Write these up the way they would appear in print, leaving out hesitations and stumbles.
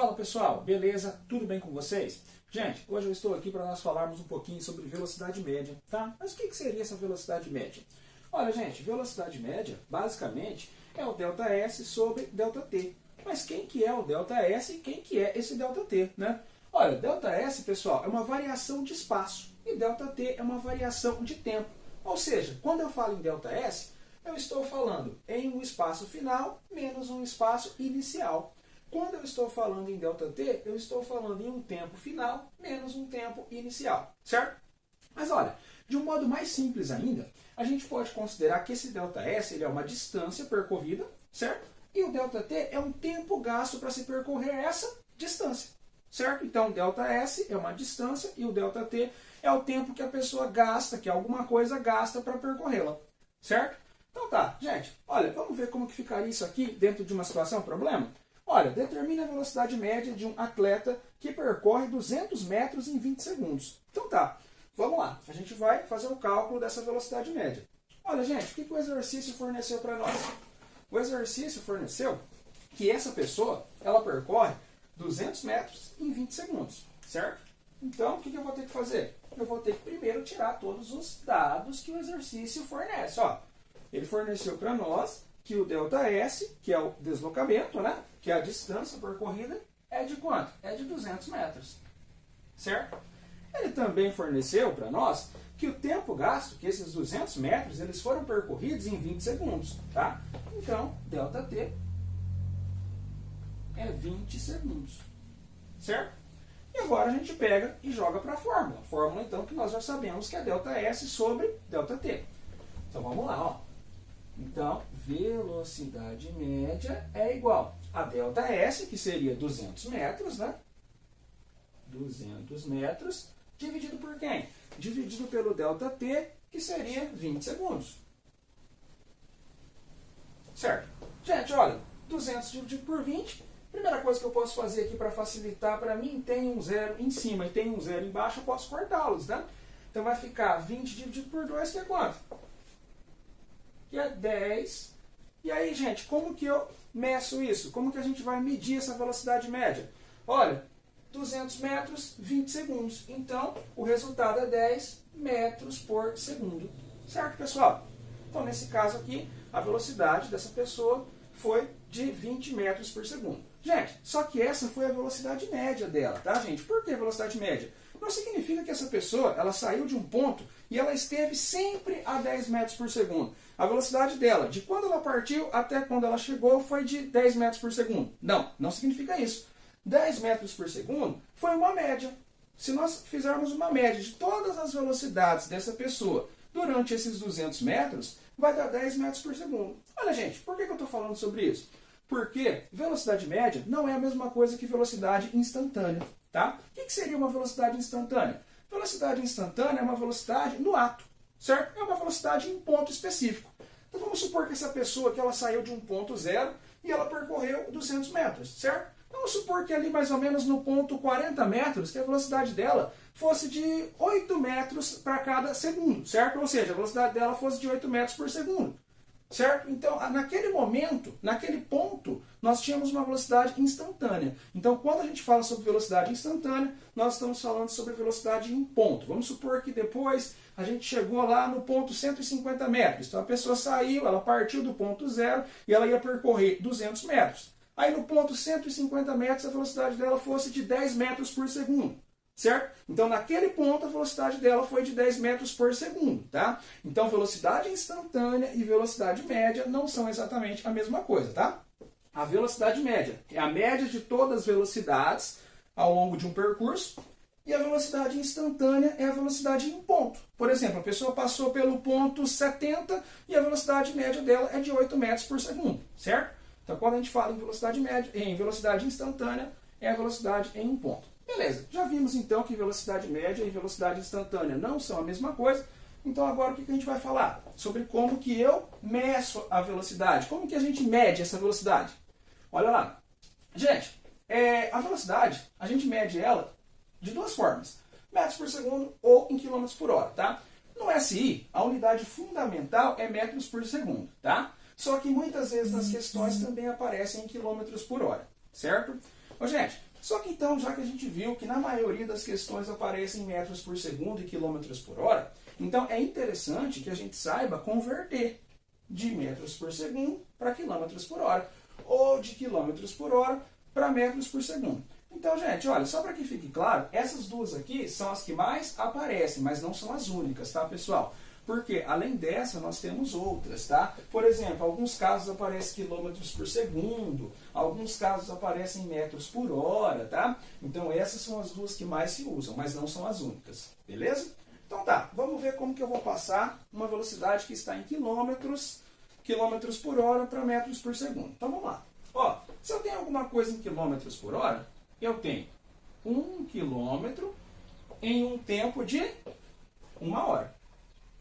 Fala pessoal, beleza? Tudo bem com vocês? Gente, hoje eu estou aqui para nós falarmos um pouquinho sobre velocidade média, tá? Mas o que seria essa velocidade média? Olha gente, velocidade média basicamente é o ΔS sobre ΔT. Mas quem que é o ΔS e quem que é esse ΔT, né? Olha, ΔS, pessoal, é uma variação de espaço e ΔT é uma variação de tempo. Ou seja, quando eu falo em ΔS, eu estou falando em um espaço final menos um espaço inicial. Quando eu estou falando em ΔT, eu estou falando em um tempo final menos um tempo inicial, certo? Mas olha, de um modo mais simples ainda, a gente pode considerar que esse ΔS ele é uma distância percorrida, certo? E o ΔT é um tempo gasto para se percorrer essa distância, certo? Então, ΔS é uma distância e o ΔT é o tempo que a pessoa gasta, que alguma coisa gasta para percorrê-la, certo? Então tá, gente, olha, vamos ver como que ficaria isso aqui dentro de uma situação, problema? Olha, determina a velocidade média de um atleta que percorre 200 metros em 20 segundos. Então tá, vamos lá. A gente vai fazer o cálculo dessa velocidade média. Olha, gente, o que o exercício forneceu para nós? O exercício forneceu que essa pessoa, ela percorre 200 metros em 20 segundos, certo? Então, o que eu vou ter que fazer? Eu vou ter que primeiro tirar todos os dados que o exercício fornece. Ó, ele forneceu para nós que o ΔS, que é o deslocamento, né? Que é a distância percorrida, é de quanto? É de 200 metros, certo? Ele também forneceu para nós que o tempo gasto, que esses 200 metros, eles foram percorridos em 20 segundos, tá? Então, ΔT é 20 segundos, certo? E agora a gente pega e joga para a fórmula. A fórmula, então, que nós já sabemos que é ΔS sobre ΔT. Então, vamos lá, ó. Então, velocidade média é igual a ΔS, que seria 200 metros, né? 200 metros, dividido por quem? Dividido pelo ΔT, que seria 20 segundos. Certo? Gente, olha, 200 dividido por 20, primeira coisa que eu posso fazer aqui para facilitar para mim, tem um zero em cima e tem um zero embaixo, eu posso cortá-los, né? Então vai ficar 20 dividido por 2, que é quanto? Que é 10. E aí, gente, como que eu meço isso? Como que a gente vai medir essa velocidade média? Olha, 200 metros, 20 segundos. Então, o resultado é 10 metros por segundo. Certo, pessoal? Então, nesse caso aqui, a velocidade dessa pessoa foi de 20 metros por segundo. Gente, só que essa foi a velocidade média dela, tá, gente? Por que velocidade média? Não significa que essa pessoa, ela saiu de um ponto e ela esteve sempre a 10 metros por segundo. A velocidade dela, de quando ela partiu até quando ela chegou, foi de 10 metros por segundo. Não, não significa isso. 10 metros por segundo foi uma média. Se nós fizermos uma média de todas as velocidades dessa pessoa durante esses 200 metros, vai dar 10 metros por segundo. Olha, gente, por que eu estou falando sobre isso? Porque velocidade média não é a mesma coisa que velocidade instantânea. Tá? O que seria uma velocidade instantânea? Velocidade instantânea é uma velocidade no ato, certo? É uma velocidade em ponto específico. Então vamos supor que essa pessoa que ela saiu de um ponto zero e ela percorreu 200 metros, certo? Vamos supor que ali mais ou menos no ponto 40 metros, que a velocidade dela fosse de 8 metros para cada segundo, certo? Ou seja, a velocidade dela fosse de 8 metros por segundo. Certo? Então, naquele momento, naquele ponto, nós tínhamos uma velocidade instantânea. Então, quando a gente fala sobre velocidade instantânea, nós estamos falando sobre velocidade em ponto. Vamos supor que depois a gente chegou lá no ponto 150 metros. Então, a pessoa saiu, ela partiu do ponto zero e ela ia percorrer 200 metros. Aí, no ponto 150 metros, a velocidade dela fosse de 10 metros por segundo. Certo? Então, naquele ponto, a velocidade dela foi de 10 metros por segundo. Tá? Então, velocidade instantânea e velocidade média não são exatamente a mesma coisa. Tá? A velocidade média é a média de todas as velocidades ao longo de um percurso. E a velocidade instantânea é a velocidade em ponto. Por exemplo, a pessoa passou pelo ponto 70 e a velocidade média dela é de 8 metros por segundo. Certo? Então, quando a gente fala em velocidade média, em velocidade instantânea, é a velocidade em um ponto. Beleza, já vimos então que velocidade média e velocidade instantânea não são a mesma coisa. Então agora o que a gente vai falar? Sobre como que eu meço a velocidade. Como que a gente mede essa velocidade? Olha lá. Gente, a velocidade, a gente mede ela de duas formas. Metros por segundo ou em quilômetros por hora, tá? No SI, a unidade fundamental é metros por segundo, tá? Só que muitas vezes nas questões também aparecem em quilômetros por hora, certo? Ô, gente, Só que então, já que a gente viu que na maioria das questões aparecem metros por segundo e quilômetros por hora, então é interessante que a gente saiba converter de metros por segundo para quilômetros por hora, ou de quilômetros por hora para metros por segundo. Então, gente, olha, só para que fique claro, essas duas aqui são as que mais aparecem, mas não são as únicas, tá, pessoal? Porque, além dessa, nós temos outras, tá? Por exemplo, alguns casos aparecem quilômetros por segundo, alguns casos aparecem metros por hora, tá? Então, essas são as duas que mais se usam, mas não são as únicas, beleza? Então tá, vamos ver como que eu vou passar uma velocidade que está em quilômetros por hora para metros por segundo. Então, vamos lá. Ó, se eu tenho alguma coisa em quilômetros por hora, eu tenho 1 quilômetro em um tempo de 1 hora.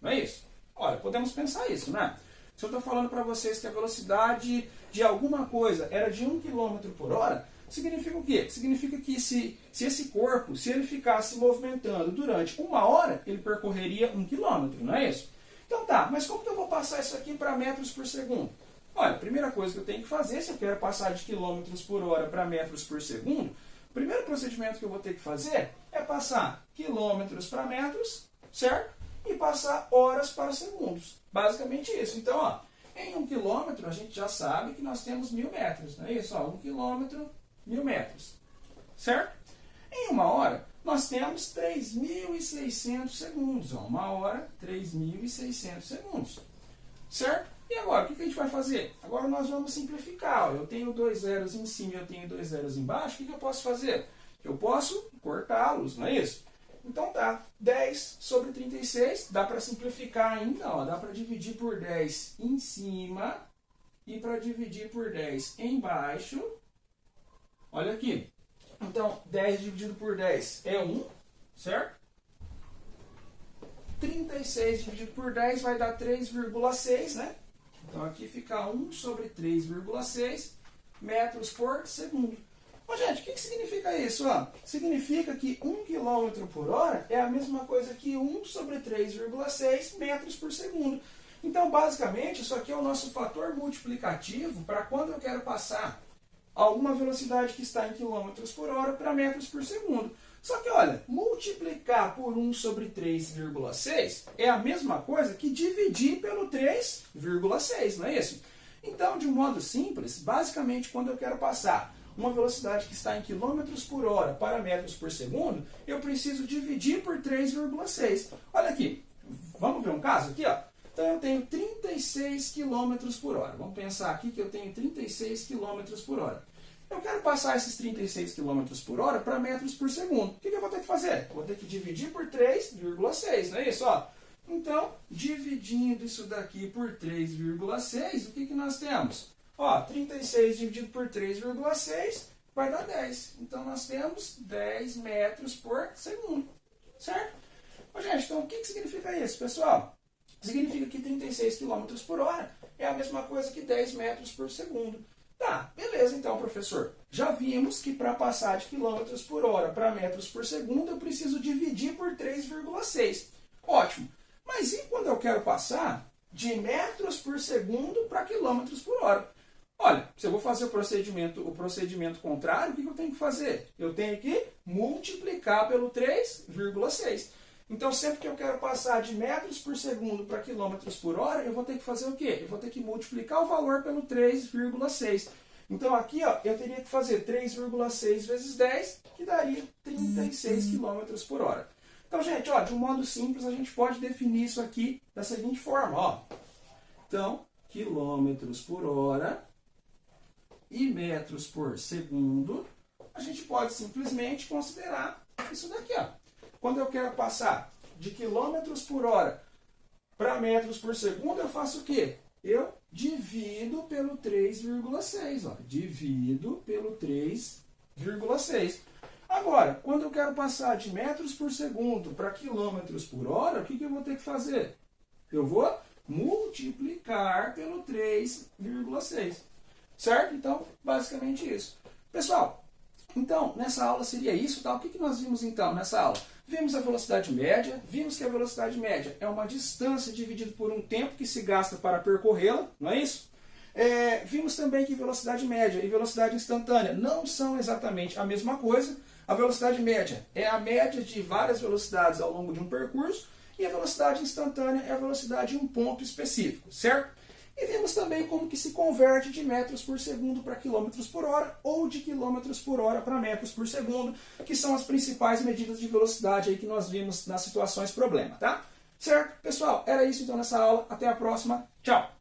Não é isso? Olha, podemos pensar isso, né? Se eu estou falando para vocês que a velocidade de alguma coisa era de 1 km por hora, significa o quê? Significa que se esse corpo, se ele ficasse movimentando durante 1 hora, ele percorreria 1 km, não é isso? Então tá, mas como que eu vou passar isso aqui para metros por segundo? Olha, a primeira coisa que eu tenho que fazer, se eu quero passar de quilômetros por hora para metros por segundo, o primeiro procedimento que eu vou ter que fazer é passar quilômetros para metros, certo? E passar horas para segundos. Basicamente isso. Então, ó, em 1 quilômetro a gente já sabe que nós temos 1000 metros, não é isso? Ó, 1 quilômetro, 1000 metros. Certo? Em 1 hora, nós temos 3.600 segundos. Ó, 1 hora, 3.600 segundos. Certo? E agora, o que a gente vai fazer? Agora nós vamos simplificar. Ó. Eu tenho 2 zeros em cima e eu tenho 2 zeros embaixo. O que eu posso fazer? Eu posso cortá-los, não é isso? Então tá, 10 sobre 36, dá para simplificar ainda, ó, dá para dividir por 10 em cima e para dividir por 10 embaixo. Olha aqui. Então, 10 dividido por 10 é 1, certo? 36 dividido por 10 vai dar 3,6, né? Então aqui fica 1 sobre 3,6 metros por segundo. Bom, gente, o que significa isso? Ó? Significa que 1 km por hora é a mesma coisa que 1 sobre 3,6 metros por segundo. Então, basicamente, isso aqui é o nosso fator multiplicativo para quando eu quero passar alguma velocidade que está em quilômetros por hora para metros por segundo. Só que, olha, multiplicar por 1 sobre 3,6 é a mesma coisa que dividir pelo 3,6, não é isso? Então, de um modo simples, basicamente, quando eu quero passar uma velocidade que está em quilômetros por hora para metros por segundo, eu preciso dividir por 3,6. Olha aqui, vamos ver um caso aqui, ó. Então eu tenho 36 km por hora. Vamos pensar aqui que eu tenho 36 km por hora. Eu quero passar esses 36 km por hora para metros por segundo. O que eu vou ter que fazer? Vou ter que dividir por 3,6, não é isso? Ó? Então, dividindo isso daqui por 3,6, o que nós temos? Ó, 36 dividido por 3,6 vai dar 10. Então, nós temos 10 metros por segundo. Certo? Bom, gente, então o que significa isso, pessoal? Significa que 36 km por hora é a mesma coisa que 10 metros por segundo. Tá, beleza então, professor. Já vimos que para passar de quilômetros por hora para metros por segundo, eu preciso dividir por 3,6. Ótimo. Mas e quando eu quero passar de metros por segundo para quilômetros por hora? Olha, se eu vou fazer o procedimento contrário, o que eu tenho que fazer? Eu tenho que multiplicar pelo 3,6. Então, sempre que eu quero passar de metros por segundo para quilômetros por hora, eu vou ter que fazer o quê? Eu vou ter que multiplicar o valor pelo 3,6. Então, aqui ó, eu teria que fazer 3,6 vezes 10, que daria 36 km por hora. Então, gente, ó, de um modo simples, a gente pode definir isso aqui da seguinte forma. Ó. Então, quilômetros por hora e metros por segundo, a gente pode simplesmente considerar isso daqui. Ó. Quando eu quero passar de quilômetros por hora para metros por segundo, eu faço o quê? Eu divido pelo 3,6. Ó. Divido pelo 3,6. Agora, quando eu quero passar de metros por segundo para quilômetros por hora, o que eu vou ter que fazer? Eu vou multiplicar pelo 3,6. Certo? Então, basicamente isso. Pessoal, então, nessa aula seria isso. Tá? O que nós vimos então nessa aula? Vimos a velocidade média, vimos que a velocidade média é uma distância dividida por um tempo que se gasta para percorrê-la, não é isso? Vimos também que velocidade média e velocidade instantânea não são exatamente a mesma coisa. A velocidade média é a média de várias velocidades ao longo de um percurso e a velocidade instantânea é a velocidade em um ponto específico, certo? E vimos também como que se converte de metros por segundo para quilômetros por hora ou de quilômetros por hora para metros por segundo, que são as principais medidas de velocidade aí que nós vimos nas situações problema, tá? Certo? Pessoal, era isso então nessa aula. Até a próxima. Tchau!